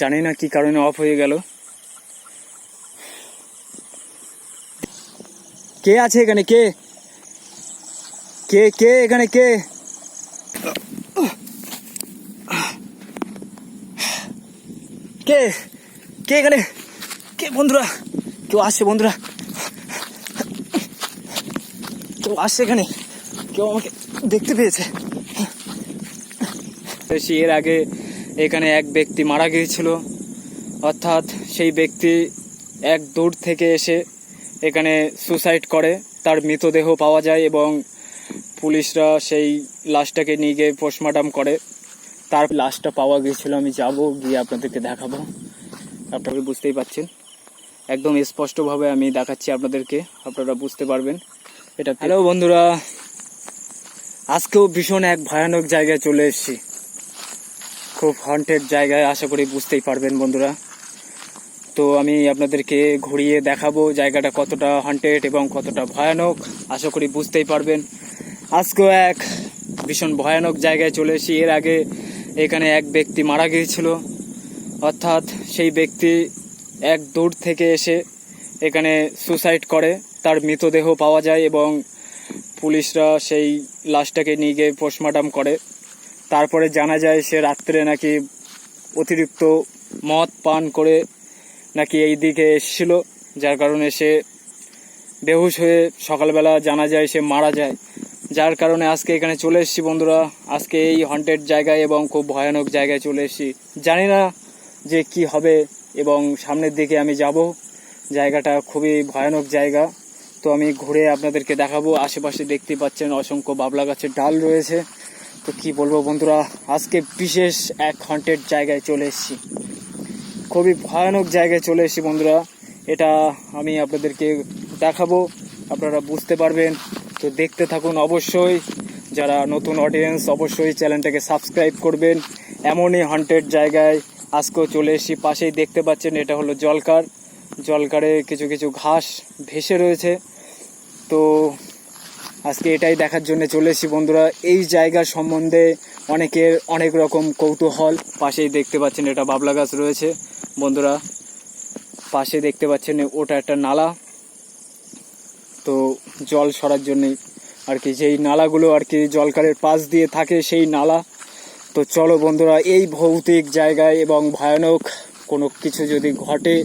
জানি না কি কারণে অফ হয়ে গেল। কে আছে এখানে? কে কে কে এখানে? কে কে কে এখানে? কে বন্ধুরা? কেউ আসছে বন্ধুরা, কেউ আসছে এখানে, কেউ আমাকে দেখতে পেয়েছে। এর আগে এখানে এক ব্যক্তি মারা গিয়েছিল, অর্থাৎ সেই ব্যক্তি এক দূর থেকে এসে এখানে সুসাইড করে, তার মৃতদেহ পাওয়া যায় এবং পুলিশরা সেই লাশটাকে নিয়ে গিয়ে পোস্টমর্টম করে। তার লাশটা পাওয়া গিয়েছিল, আমি যাব গিয়ে আপনাদেরকে দেখাবো। আপনারা বুঝতেই পারছেন, একদম স্পষ্টভাবে আমি দেখাচ্ছি আপনাদেরকে, আপনারা বুঝতে পারবেন এটা। হ্যালো বন্ধুরা, আজকেও ভীষণ এক ভয়ানক জায়গায় চলে এসেছি, খুব হন্টেড জায়গায়, আশা করি বুঝতেই পারবেন বন্ধুরা। তো আমি আপনাদেরকে ঘুরিয়ে দেখাবো জায়গাটা কতটা হন্টেড এবং কতটা ভয়ানক, আশা করি বুঝতেই পারবেন। আজকেও এক ভীষণ ভয়ানক জায়গায় চলে এসেছি। এর আগে এখানে এক ব্যক্তি মারা গিয়েছিল, অর্থাৎ সেই ব্যক্তি এক দূর থেকে এসে এখানে সুসাইড করে, তার মৃতদেহ পাওয়া যায় এবং পুলিশরা সেই লাশটাকে নিয়ে গিয়ে পোস্টমর্টম করে। তারপরে জানা যায় সে রাত্রে নাকি অতিরিক্ত মদ পান করে নাকি এই দিকে এসেছিল, যার কারণে সে বেহুশ হয়ে সকালবেলা জানা যায় সে মারা যায়। যার কারণে আজকে এখানে চলে এসেছি বন্ধুরা, আজকে এই হন্টেড জায়গায় এবং খুব ভয়ানক জায়গায় চলে এসেছি। জানি না যে কি হবে এবং সামনের দিকে আমি যাব। জায়গাটা খুবই ভয়ানক জায়গা, তো আমি ঘুরে আপনাদেরকে দেখাবো। আশেপাশে দেখতে পাচ্ছেন অসংখ্য বাবলা গাছের ডাল রয়েছে। তো কি বলবো বন্ধুরা, আজকে বিশেষ এক হন্টেড জায়গায় চলে এসেছি, খুবই ভয়ানক জায়গায় চলে এসেছি বন্ধুরা। এটা আমি আপনাদেরকে দেখাবো, আপনারা বুঝতে পারবেন। তো দেখতে থাকুন অবশ্যই। যারা নতুন অডিয়েন্স অবশ্যই চ্যানেলটাকে সাবস্ক্রাইব করবেন। এমনই হন্টেড জায়গায় আজকেও চলে এসেছি। পাশেই দেখতে পাচ্ছেন এটা হলো জলকার, জলকারে কিছু কিছু ঘাস ভেসে রয়েছে। তো আজকে এটাই দেখার জন্য চলে এসেছি বন্ধুরা। এই জায়গার সম্বন্ধে অনেকের অনেক রকম কৌতূহল। পাশেই দেখতে পাচ্ছেন এটা বাবলা গাছ রয়েছে বন্ধুরা, পাশে দেখতে পাচ্ছেন ওটা একটা নালা। তো জল সরার জন্যে আর কি, যেই নালাগুলো আর কি জলকারের পাশ দিয়ে থাকে সেই নালা। তো চলো বন্ধুরা, এই ভৌতিক জায়গায় এবং ভয়ানক কোনো কিছু যদি ঘটে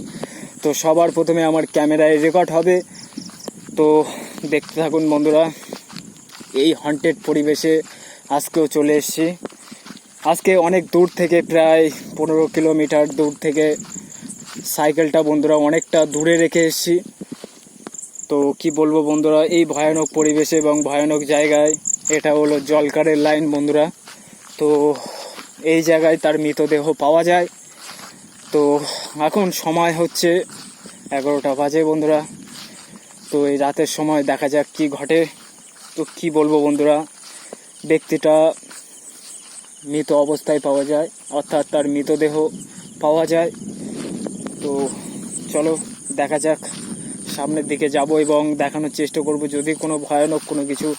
তো সবার প্রথমে আমার ক্যামেরায় রেকর্ড হবে। তো দেখতে থাকুন বন্ধুরা, এই হন্টেড পরিবেশে আজকেও চলে এসেছি। আজকে অনেক দূর থেকে, প্রায় 15 কিলোমিটার দূর থেকে সাইকেলটা বন্ধুরা অনেকটা দূরে রেখে এসেছি। তো কি বলবো বন্ধুরা, এই ভয়ানক পরিবেশে এবং ভয়ানক জায়গায়, এটা হলো জলকারের লাইন বন্ধুরা। তো এই জায়গায় তার মৃতদেহ পাওয়া যায়। তো এখন সময় হচ্ছে 11টা বাজে বন্ধুরা। তো এই রাতের সময় দেখা যাক কি ঘটে। তো কি বলবো বন্ধুরা, ব্যক্তিটা মৃত অবস্থায় পাওয়া যায়, অর্থাৎ তার মৃতদেহ পাওয়া যায়। তো চলো দেখা যাক, সামনের দিকে যাব এবং দেখানোর চেষ্টা করব। যদি কোনো ভয়ানক কোনো কিছু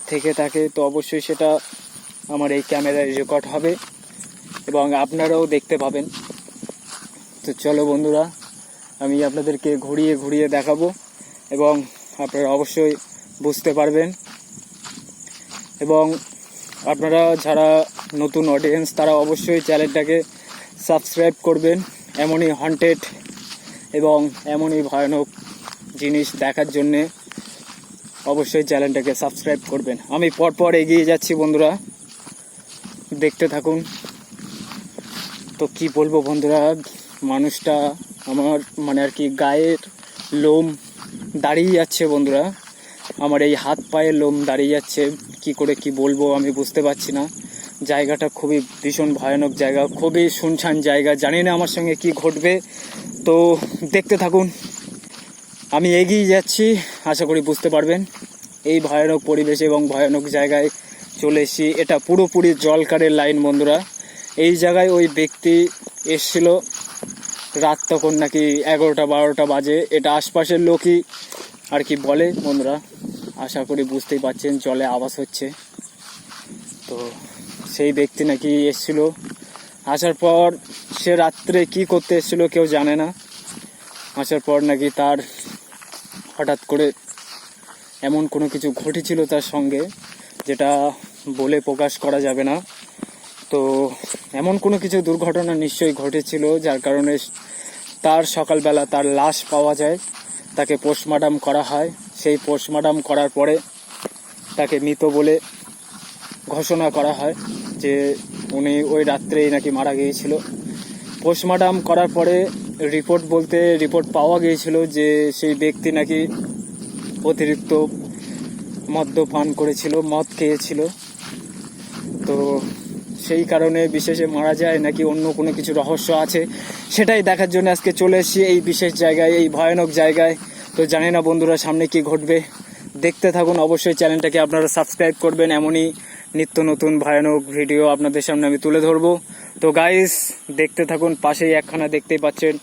থেকে থাকে তো অবশ্যই সেটা আমার এই ক্যামেরায় রেকর্ড হবে এবং আপনারাও দেখতে পাবেন। তো চলো বন্ধুরা, আমি আপনাদেরকে ঘুরিয়ে ঘুরিয়ে দেখাবো এবং আপনারা অবশ্যই বুঝতে পারবেন। এবং আপনারা যারা নতুন অডিয়েন্স তারা অবশ্যই চ্যানেলটাকে সাবস্ক্রাইব করবেন। এমনই হন্টেড এবং এমনই ভয়ানক জিনিস দেখার জন্যে অবশ্যই চ্যানেলটাকে সাবস্ক্রাইব করবেন। আমি পরপর এগিয়ে যাচ্ছি বন্ধুরা, দেখতে থাকুন। তো কি বলবো বন্ধুরা, মানুষটা আমার মানে আর কি গায়ের লোম দাঁড়িয়ে যাচ্ছে বন্ধুরা, আমার এই হাত পায়ের লোম দাঁড়িয়ে যাচ্ছে। কি করে কি বলবো আমি বুঝতে পারছি না। জায়গাটা খুবই ভীষণ ভয়ানক জায়গা, খুবই শুনশান জায়গা, জানি না আমার সঙ্গে কি ঘটবে। তো দেখতে থাকুন, আমি এগিয়ে যাচ্ছি, আশা করি বুঝতে পারবেন। এই ভয়ানক পরিবেশ এবং ভয়ানক জায়গায় চলে এসেছি। এটা পুরোপুরি জলকারের লাইন বন্ধুরা। এই জায়গায় ওই ব্যক্তি এসেছিল রাত তখন নাকি 11টা-12টা বাজে, এটা আশপাশের লোকই আর কি বলে বন্ধুরা। আশা করি বুঝতেই পারছেন, জলে আওয়াজ হচ্ছে। তো সেই ব্যক্তি নাকি এসেছিল, আসার পর সে রাত্রে কি করতে এসেছিল কেউ জানে না। আসার পর নাকি তার হঠাৎ করে এমন কোনো কিছু ঘটেছিল তার সঙ্গে, যেটা বলে প্রকাশ করা যাবে না। তো এমন কোনো কিছু দুর্ঘটনা নিশ্চয়ই ঘটেছিল, যার কারণে তার সকালবেলা তার লাশ পাওয়া যায়, তাকে পোস্টমর্টম করা হয়। সেই পোস্টমর্টম করার পরে তাকে মৃত বলে ঘোষণা করা হয় যে উনি ওই রাত্রেই নাকি মারা গিয়েছিল। পোস্টমর্টম করার পরে রিপোর্ট পাওয়া গিয়েছিল যে সেই ব্যক্তি নাকি অতিরিক্ত মদ্যপান করেছিল, মদ খেয়েছিল। তো সেই কারণে বিশেষে মারা যায় নাকি অন্য কোনো কিছু রহস্য আছে, সেটাই দেখার জন্য আজকে চলে এসেছি এই বিশেষ জায়গায়, এই ভয়ানক জায়গায়। তো জানি না বন্ধুরা সামনে কি ঘটবে, দেখতে থাকুন। অবশ্যই চ্যানেলটাকে আপনারা সাবস্ক্রাইব করবেন, এমনই নিত্য নতুন ভয়ানক ভিডিও আপনাদের সামনে আমি তুলে ধরবো। তো গাইস দেখতে থাকুন। পাশেই একখানা দেখতেই পাচ্ছেন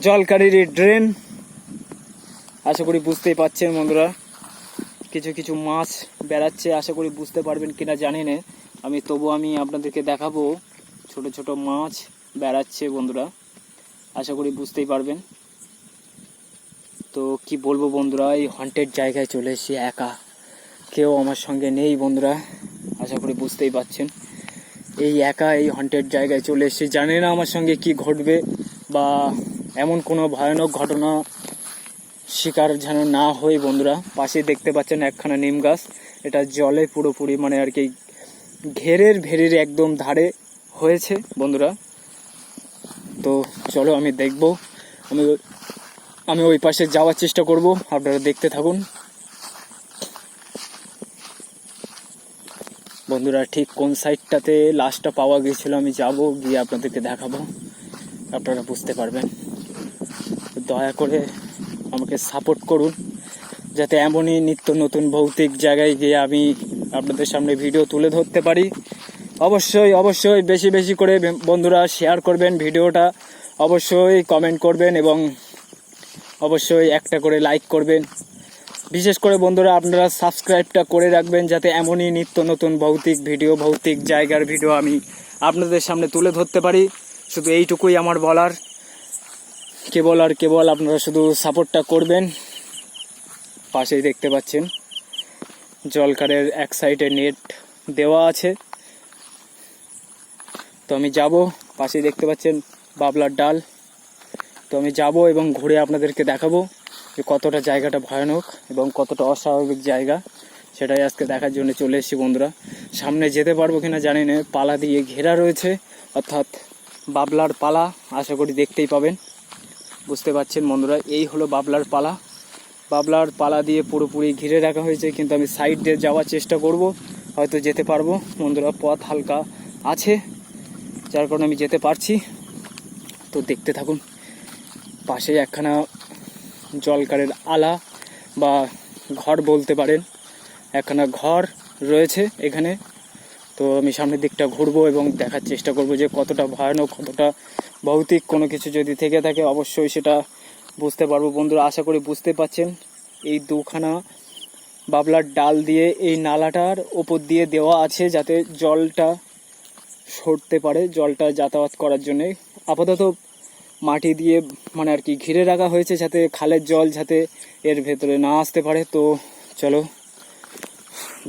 জলকারির ড্রেন, আশা করি বুঝতেই পাচ্ছেন বন্ধুরা। কিছু কিছু মাছ বেড়াচ্ছে, আশা করি বুঝতে পারবেন কিনা জানি না, আমি আপনাদেরকে দেখাবো। ছোট ছোট মাছ বেড়াচ্ছে বন্ধুরা, আশা করি বুঝতেই পারবেন। তো কি বলবো বন্ধুরা, এই হন্টেড জায়গায় চলে এসেছি একা, কেউ আমার সঙ্গে নেই বন্ধুরা, আশা করি বুঝতেই পাচ্ছেন। এই একা এই হন্টেড জায়গায় চলে এসেছি, জানি না আমার সঙ্গে কি ঘটবে, বা এমন কোনো ভয়ানক ঘটনা শিকার যেন না হয় বন্ধুরা। পাশে দেখতে পাচ্ছেন একখানা নিম গাছ, এটা জলে পুরোপুরি মানে আর কি ভেরির একদম ধারে হয়েছে বন্ধুরা। তো চলো আমি দেখব, আমি ওই পাশে যাওয়ার চেষ্টা করব, আপনারা দেখতে থাকুন বন্ধুরা। ঠিক কোন সাইডটাতে লাশটা পাওয়া গিয়েছিল আমি যাব, গিয়ে আপনাদেরকে দেখাবো, আপনারা বুঝতে পারবেন। দয়া করে আমাকে সাপোর্ট করুন, যাতে এমনই নিত্য নতুন ভৌতিক জায়গায় গিয়ে আমি আপনাদের সামনে ভিডিও তুলে ধরতে পারি। অবশ্যই বেশি বেশি করে বন্ধুরা শেয়ার করবেন ভিডিওটা, অবশ্যই কমেন্ট করবেন এবং অবশ্যই একটা করে লাইক করবেন। বিশেষ করে বন্ধুরা আপনারা সাবস্ক্রাইবটা করে রাখবেন, যাতে এমনই নিত্য নতুন ভৌতিক জায়গার ভিডিও আমি আপনাদের সামনে তুলে ধরতে পারি। শুধু এইটুকুই আমার বলার, কেবল আপনারা শুধু সাপোর্টটা করবেন। পাশেই দেখতে পাচ্ছেন জলকারের এক সাইডে নেট দেওয়া আছে। তো আমি যাব, পাশেই দেখতে পাচ্ছেন বাবলার ডাল। তো আমি যাব এবং ঘুরে আপনাদেরকে দেখাবো যে কতটা জায়গাটা ভয়ানক এবং কতটা অস্বাভাবিক জায়গা, সেটাই আজকে দেখার জন্য চলে এসেছি বন্ধুরা। সামনে যেতে পারবো কিনা জানি না, পালা দিয়ে ঘেরা রয়েছে, অর্থাৎ বাবলার পালা, আশা করি দেখতেই পাবেন। বুঝতে পারছেন বন্ধুরা, এই হলো বাবলার পালা দিয়ে পুরোপুরি ঘিরে রাখা হয়েছে, কিন্তু আমি সাইড দিয়ে যাওয়ার চেষ্টা করব, হয়তো যেতে পারবো বন্ধুরা। পথ হালকা আছে, যার কারণে আমি যেতে পারছি। তো দেখতে থাকুন। পাশে একখানা জলকারের আলা বা ঘর বলতে পারেন, একখানা ঘর রয়েছে এখানে। তো আমি সামনের দিকটা ঘুরবো এবং দেখার চেষ্টা করব যে কতটা ভয়ানক, কতটা ভৌতিক কোনো কিছু যদি থেকে থাকে, অবশ্যই সেটা বুঝতে পারবো বন্ধুরা। আশা করি বুঝতে পাচ্ছেন। এই দুখানা বাবলার ডাল দিয়ে এই নালাটার ওপর দিয়ে দেওয়া আছে, যাতে জলটা সরতে পারে, জলটা যাতায়াত করার জন্যে। আপাতত মাটি দিয়ে মানে আর কি ঘিরে রাখা হয়েছে, যাতে খালের জল যাতে এর ভেতরে না আসতে পারে। তো চলো,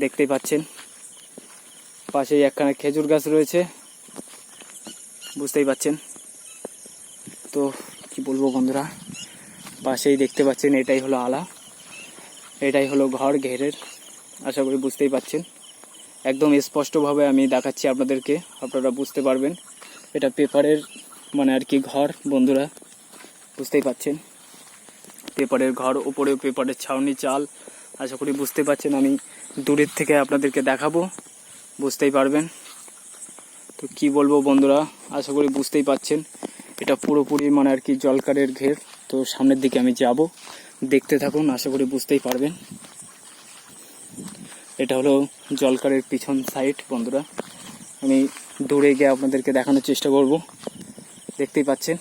দেখতেই পাচ্ছেন পাশেই একখানা খেজুর গাছ রয়েছে, বুঝতেই পাচ্ছেন। তো কি বলবো বন্ধুরা, পাশেই দেখতে পাচ্ছেন এটাই হলো আলা, এটাই হলো ঘর ঘেরের, আশা করি বুঝতেই পাচ্ছেন। একদম স্পষ্টভাবে আমি দেখাচ্ছি আপনাদেরকে, আপনারা বুঝতে পারবেন। এটা পেপারের মানে আর কি ঘর বন্ধুরা, বুঝতেই পাচ্ছেন। পেপারের ঘর, উপরেও পেপারের ছাউনি, চাল, আশা করি বুঝতে পাচ্ছেন। আমি দূরের থেকে আপনাদেরকে দেখাবো, বুঝতেই পারবেন। তো কি বলবো বন্ধুরা, আশা করি বুঝতেই পাচ্ছেন। এটা পুরোপুরি মানে আর কি জলকারের ঘের। তো সামনের দিকে আমি যাব, দেখতে থাকুন, আশা করি বুঝতেই পারবেন। এটা হলো জলকারের পিছন সাইড বন্ধুরা, আমি দূরে গিয়ে আপনাদেরকে দেখানোর চেষ্টা করব। দেখতেই পাচ্ছেন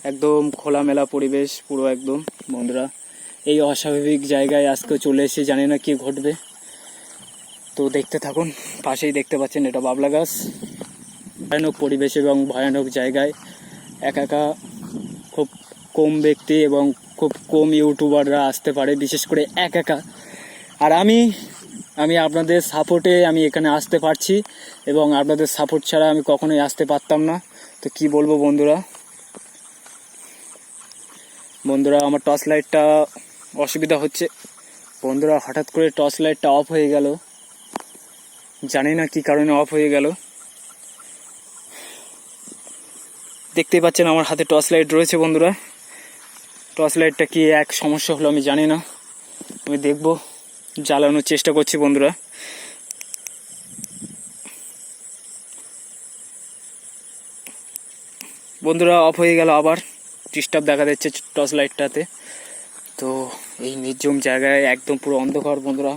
একদম খোলামেলা পরিবেশ পুরো একদম বন্ধুরা। এই অস্বাভাবিক জায়গায় আজকে চলে এসে জানি না কি ঘটবে, তো দেখতে থাকুন। পাশেই দেখতে পাচ্ছেন এটা বাবলা গাছ, ভয়ানক পরিবেশ এবং ভয়ানক জায়গায় একা একা খুব কম ব্যক্তি এবং খুব কম ইউটিউবাররা আসতে পারে, বিশেষ করে একা। আর আমি আপনাদের সাপোর্টে আমি এখানে আসতে পারছি, এবং আপনাদের সাপোর্ট ছাড়া আমি কখনোই আসতে পারতাম না। তো কি বলবো বন্ধুরা, আমার টর্চ লাইটটা অসুবিধা হচ্ছে বন্ধুরা। হঠাৎ করে টর্চ লাইটটা অফ হয়ে গেল, জানি না কি কারণে অফ হয়ে গেল। দেখতেই পাচ্ছেন আমার হাতে টর্চ লাইট রয়েছে বন্ধুরা। টর্চ লাইটটা কি এক সমস্যা হলো আমি জানি না, আমি দেখবো, জ্বালানোর চেষ্টা করছি বন্ধুরা। অফ হয়ে গেল, আবার ডিস্টার্ব দেখা যাচ্ছে টর্চ লাইটটাতে। তো এই নির্জন জায়গায় একদম পুরো অন্ধকার বন্ধুরা,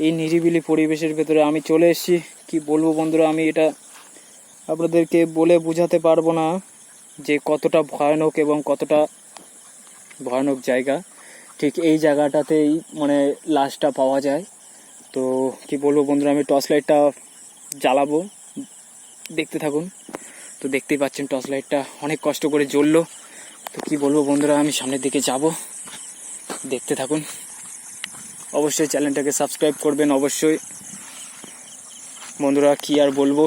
এই নিরিবিলি পরিবেশের ভেতরে আমি চলে এসেছি। কি বলবো বন্ধুরা, আমি এটা আপনাদেরকে বলে বোঝাতে পারবো না যে কতটা ভয়ানক এবং কতটা ভয়ানক জায়গা। ঠিক এই জায়গাটাতেই মানে লাশটা পাওয়া যায়। তো কি বলবো বন্ধুরা, আমি টর্চ লাইটটা জ্বালাবো, দেখতে থাকুন। তো দেখতেই পাচ্ছেন টর্চ লাইটটা অনেক কষ্ট করে জ্বললো। তো কি বলবো বন্ধুরা, আমি সামনের দিকে যাব, দেখতে থাকুন। অবশ্যই চ্যানেলটাকে সাবস্ক্রাইব করবেন অবশ্যই বন্ধুরা। কি আর বলবো,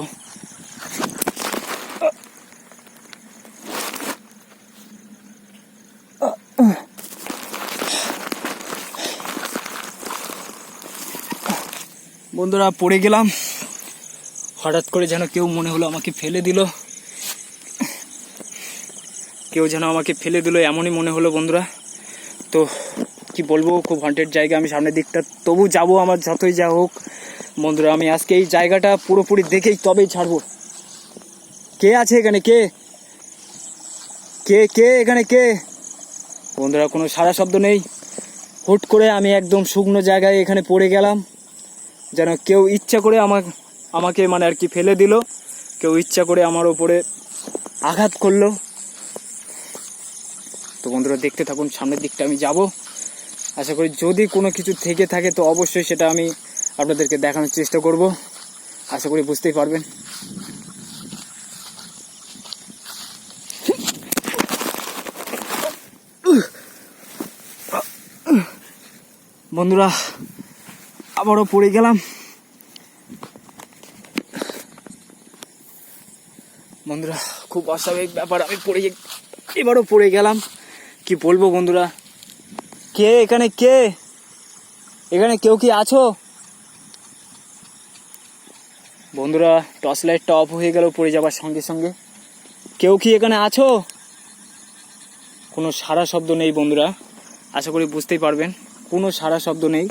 বন্ধুরা পড়ে গেলাম হঠাৎ করে, যেন কেউ মনে হলো আমাকে ফেলে দিল, এমনই মনে হলো বন্ধুরা। তো কি বলবো, খুব হন্টেড জায়গা। আমি সামনের দিকটা তবু যাব, আমার যতই যা হোক বন্ধুরা, আমি আজকে এই জায়গাটা পুরোপুরি দেখেই তবেই ছাড়বো। কে আছে এখানে, কে কে কে এখানে কে বন্ধুরা? কোনো সারা শব্দ নেই। হুট করে আমি একদম শুকনো জায়গায় এখানে পড়ে গেলাম, যেন কেউ ইচ্ছা করে আমাকে মানে আর কি ফেলে দিল, কেউ ইচ্ছা করে আমার ওপরে আঘাত করলো। তো বন্ধুরা দেখতে থাকুন, সামনের দিকটা আমি যাব। আশা করি যদি কোনো কিছু থেকে থাকে তো অবশ্যই সেটা আমি আপনাদেরকে দেখানোর চেষ্টা করব, আশা করি বুঝতেই পারবেন। বন্ধুরা আবারও পড়ে গেলাম বন্ধুরা, খুব অস্বাভাবিক ব্যাপার, আমি এবারও পড়ে গেলাম। কি বলবো বন্ধুরা, কে এখানে কেউ কি আছো বন্ধুরা? টর্চ লাইটটা অফ হয়ে গেল পড়ে যাবার সঙ্গে সঙ্গে। কেউ কি এখানে আছো? কোনো সারা শব্দ নেই বন্ধুরা, আশা করি বুঝতেই পারবেন, কোনো সারা শব্দ নেই,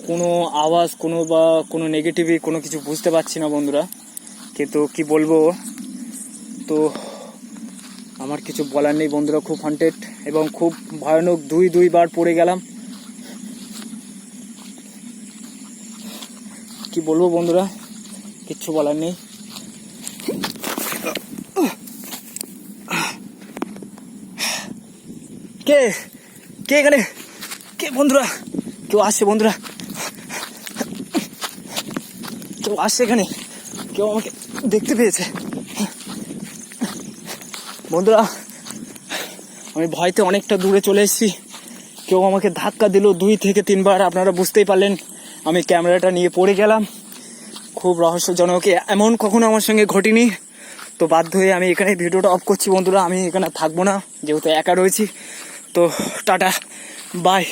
কোনো আওয়াজ, কোনো নেগেটিভি কোনো কিছু বুঝতে পারছি না বন্ধুরা। কিন্তু কি বলবো, তো আমার কিছু বলার নেই বন্ধুরা। খুব হন্টেড এবং খুব ভয়ানক, দুইবার পড়ে গেলাম। কি বলবো বন্ধুরা, কিচ্ছু বলার নেই। কে এখানে, কে বন্ধুরা? কেউ আসছে বন্ধুরা, কেউ আসছে এখানে, কেউ আমাকে দেখতে পেয়েছে বন্ধুরা। আমি ভয়তে অনেকটা দূরে চলে এসেছি, কেউ আমাকে ধাক্কা দিল 2 থেকে 3 বার। আপনারা বুঝতেই পারলেন আমি ক্যামেরাটা নিয়ে পড়ে গেলাম। খুব রহস্যজনক, এমন কখনো আমার সঙ্গে ঘটেনি। তো বাধ্য হয়ে আমি এখানে ভিডিওটা অফ করছি বন্ধুরা, আমি এখানে থাকবো না যেহেতু একা রয়েছি। তো টাটা, বাই।